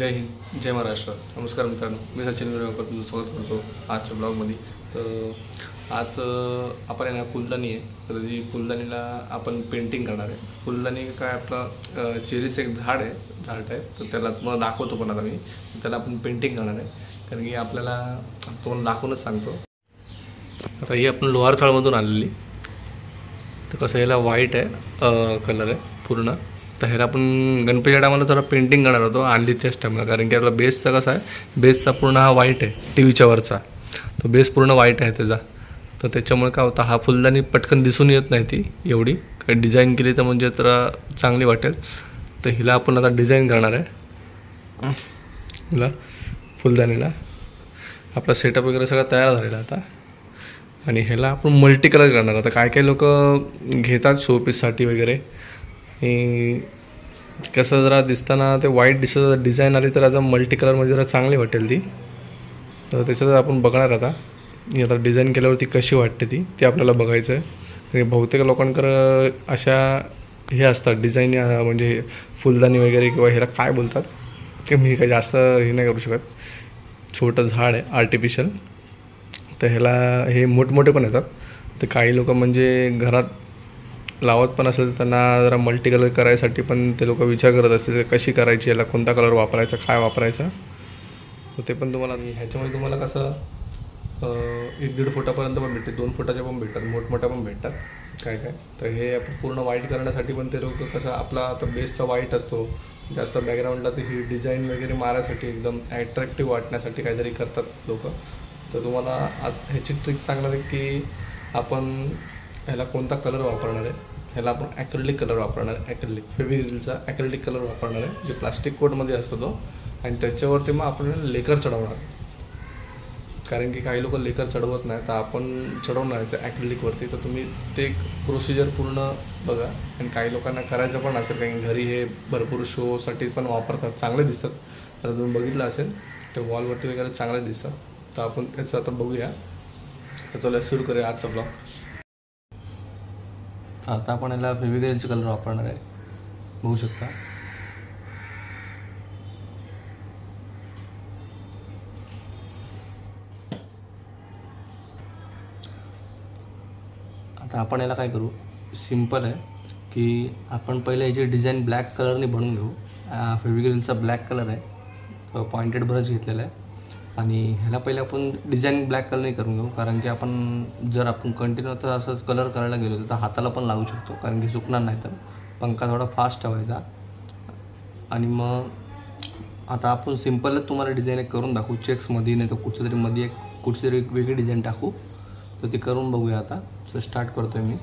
जय हिंद, जय महाराष्ट्र. नमस्कार मित्रांनो, मी सचिन विरवकर तुमचं स्वागत करतो आजच्या ब्लॉगमध्ये. तर आज आपण आहे ना फुलदाणी आहे, तर जी फुलदाणीला आपण पेंटिंग करणार आहे. फुलदाणी काय आपलं चेरीचं एक झाड आहे, तर त्याला तुम्हाला दाखवतो. पण आता मी त्याला आपण पेंटिंग करणार आहे, कारण की आपल्याला तो दाखवूनच सांगतो. आता ही आपण लोहार चाळमधून आलेली, तर कसं याला व्हाईट आहे कलर आहे पूर्ण. तर ह्याला आपण गणपतीच्या टायमाला जरा पेंटिंग करणार होतो आणली त्याच टायमाला, कारण की आपला बेसचा कसा आहे, बेसचा पूर्ण हा व्हाईट आहे टी व्हीच्या वरचा, तो बेस पूर्ण व्हाईट आहे त्याचा. तर त्याच्यामुळे काय होतं, हा फुलदाणी पटकन दिसून येत नाही ती एवढी, काही डिझाईन केली तर म्हणजे तर चांगली वाटेल. तर हिला आपण आता डिझाईन करणार आहे. हिला फुलदाणीला आपला सेटअप वगैरे सगळा तयार झालेला आता, आणि ह्याला आपण मल्टी कलर करणार. आता काय काय लोक घेतात शोपीससाठी वगैरे, कसं जरा दिसताना ते वाईट दिसत डिझाईन आली तर आता मल्टी कलरमध्ये जरा चांगली वाटेल ती. तर त्याच्यात आपण बघणार आता डिझाईन केल्यावरती कशी वाटते ती आपल्याला बघायचं आहे. आणि बहुतेक लोकांकडं अशा हे असतात डिझाईन, म्हणजे फुलदाणी वगैरे, किंवा ह्याला काय बोलतात ते मी काही जास्त हे नाही करू शकत. छोटं झाड आहे आर्टिफिशियल, तर ह्याला हे मोठमोठे पण येतात. तर काही लोक म्हणजे घरात लावत पण असेल, त्यांना जरा मल्टी कलर करायसाठी पण ते लोक विचार करत असतील कशी करायची, याला कोणता कलर वापरायचा, काय वापरायचा. तर ते पण तुम्हाला ह्याच्यामध्ये तुम्हाला कसं 1-1.5 फुटापर्यंत पण भेटते, 2 फुटाच्या पण भेटतात, मोठमोठ्या पण भेटतात काय. तर हे आपण पूर्ण व्हाईट करण्यासाठी पण ते लोक कसं, आपला आता बेसचा व्हाईट असतो जास्त बॅकग्राऊंडला, तर ही डिझाईन वगैरे मारायसाठी एकदम ॲट्रॅक्टिव्ह वाटण्यासाठी काहीतरी करतात लोक. तर तुम्हाला आज ह्याची ट्रिक सांगणार आहे की आपण ह्याला कोणता कलर वापरणार आहे. ह्याला आपण ॲक्रेलिक कलर वापरणार आहे, ॲक्रेलिक फेविक्रिलचा ॲक्रेलिक कलर वापरणार आहे, जे प्लास्टिक कोटमध्ये असतो तो. आणि त्याच्यावरती मग आपण लेकर चढवणार, कारण की काही लोक लेकर चढवत नाही, तर आपण चढवणार आहे ॲक्रेलिकवरती. तर तुम्ही ते प्रोसिजर पूर्ण बघा. आणि काही लोकांना करायचं पण असेल, कारण घरी हे भरपूर शोसाठी पण वापरतात, चांगले दिसतात. आता तुम्ही बघितलं असेल तर वॉलवरती वगैरे चांगले दिसतात. तर आपण त्याचं आता बघूया. तर चला सुरू करूया आजचा ब्लॉग. आता आपण याला फेविक्रिलचे कलर वापरणार आहे, बघू शकता. आता आपण याला काय करू, सिम्पल आहे की आपण पहिले याची डिझाईन ब्लॅक कलरने बनवून घेऊ. फेविक्रिलचा ब्लॅक कलर आहे, पॉइंटेड ब्रश घेतलेला आहे. आणि ह्याला पहिले आपण डिझाईन ब्लॅक कलरने करून घेऊ, कारण की जर आपण कंटिन्यू तर असंच कलर करायला गेलो तर हाताला पण लागू शकतो, कारण की सुकणार नाही. तर पंखा थोडा फास्ट ठेवायचा. आणि मग आता आपण सिम्पलच तुम्हाला डिझाईन एक करून दाखवू, चेक्समध्ये नाही तर कुठच्या मध्ये कुठची तरी एक वेगळी डिझाईन टाकू. तर ते करून बघूया. आता तर स्टार्ट करतो आहे मी.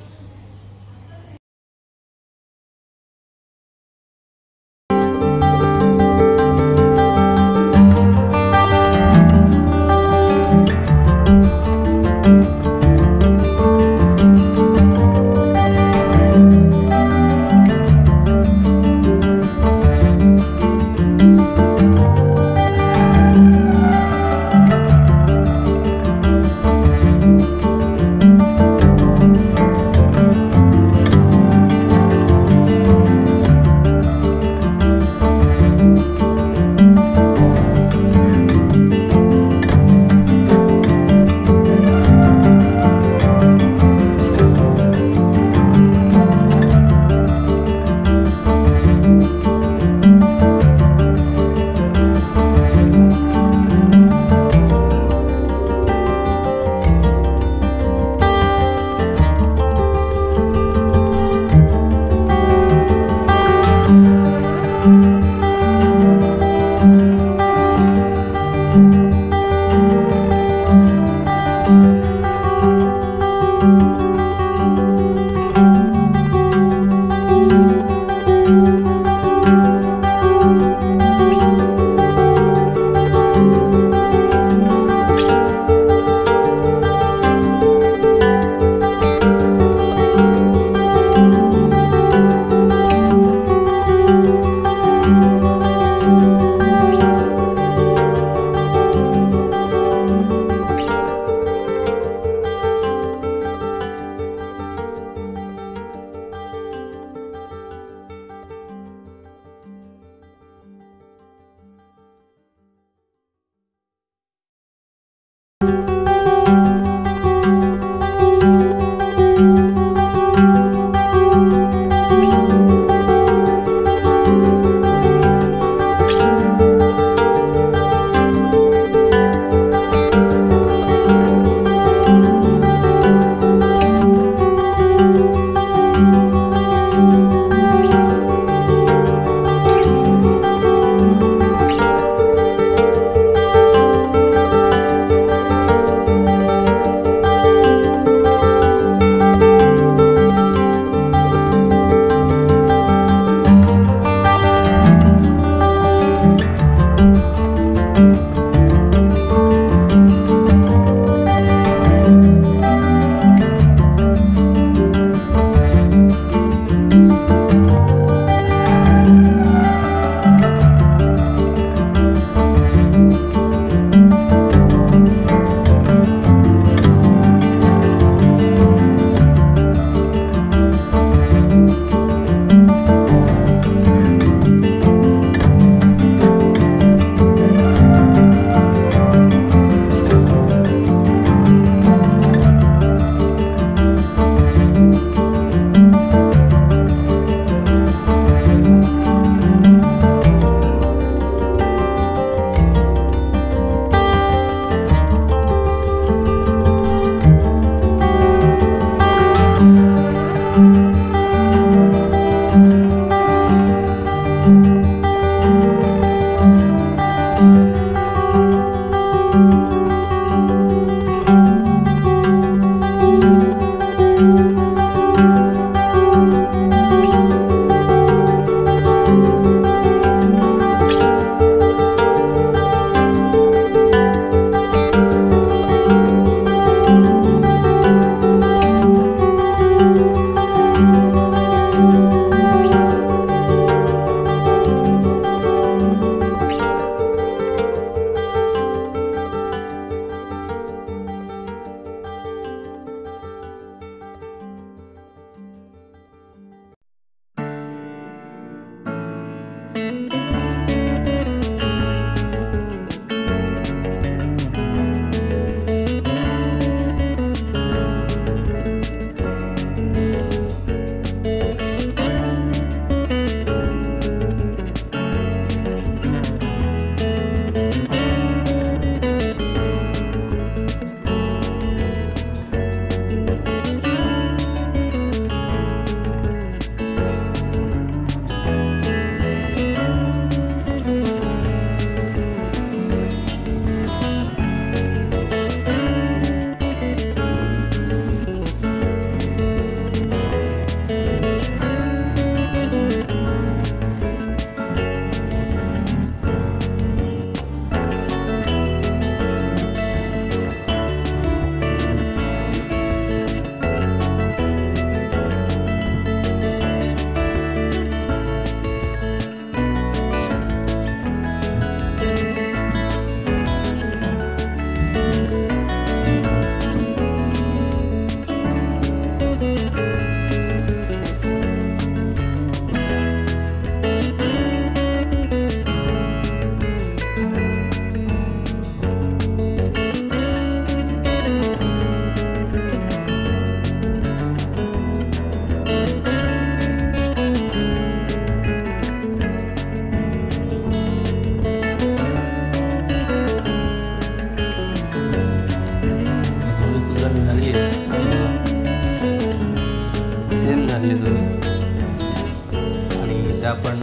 आणि त्या आपण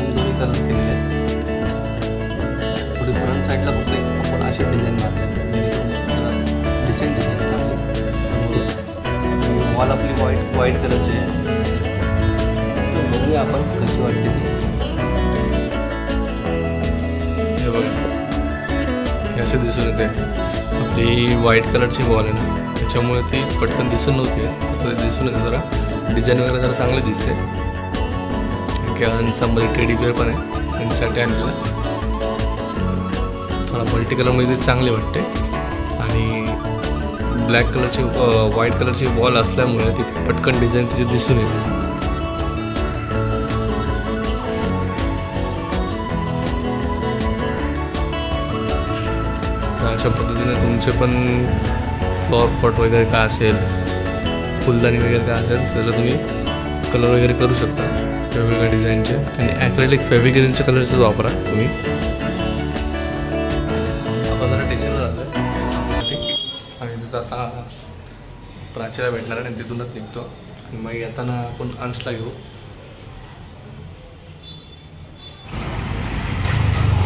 दोन्ही कलर केलेले आहेत. पुढे फ्रंट साईडला फक्त आपण अशी डिझाईन मारली, डिसेंट डिझाईन मारली. वॉल आपली व्हाईट कलरची आहे. तर बघूया आपण कशी वाटते ती. हे बघा, असे दिसून येते. आपली व्हाईट कलरची वॉल आहे ना, त्याच्यामुळे ती पटकन दिसून नव्हती. आता दिसून येते. जरा डिझाईन वगैरे जरा चांगली दिसते. मध्ये टेडी बिअर पण आहे त्यांच्यासाठी आणलेलं. थोडा मल्टी कलरमध्ये चांगली वाटते. आणि ब्लॅक कलरची व्हाईट कलरची वॉल असल्यामुळे ती पटकन डिझाईन तिची दिसून येते. अशा पद्धतीने तुमचे पण फ्लॉवर पॉट वगैरे काय असेल, फुलदाणी वगैरे काय असेल, त्याला तुम्ही कलर वगैरे करू शकता वेगवेगळ्या डिझाईनचे. आणि ॲक्रेलिक फॅब्रिकेशनचे कलरच वापरा तुम्ही. आपण जरा स्टेशनला जातो आहे आणि तिथं आता प्राचीला भेटणार आहे आणि तिथूनच निघतो. आणि मग येताना आपण अंशला घेऊ.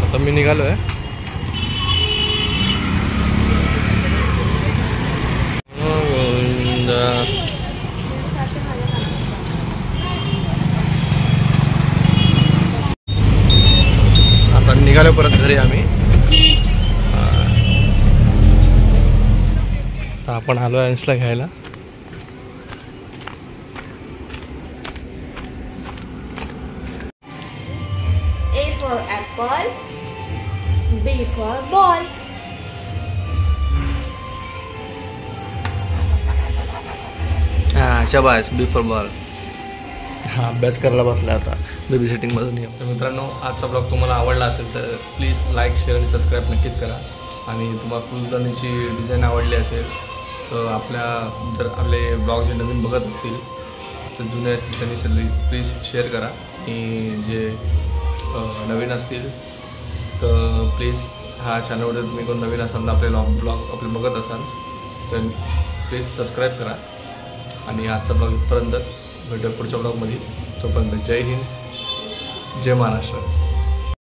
आता मी निघालो आहे. आता निघालो परत घरी आम्ही. आता आपण आलो अंशला घ्यायला. A for apple, B for ball. शाबास, बी फॉर बॉल. हा, अभ्यास करायला बसला आता बेबी सेटिंगमधून. तर मित्रांनो, आजचा ब्लॉग तुम्हाला आवडला असेल तर प्लीज लाईक, शेअर आणि सबस्क्राईब नक्कीच करा. आणि तुम्हाला फुलदाणीची डिझाईन आवडली असेल तर जर आपले ब्लॉग जे नवीन बघत असतील तर जुने असतील त्यांनी प्लीज शेअर करा. आणि जे नवीन असतील तर प्लीज हा चॅनलवर तुम्ही कोण नवीन असाल तर आपले ब्लॉग बघत असाल तर प्लीज सबस्क्राईब करा. आणि आजचा ब्लॉग इथपर्यंतच. भेटूया पुढच्या ब्लॉगमध्ये. तोपर्यंत जय हिंद, जय महाराष्ट्र.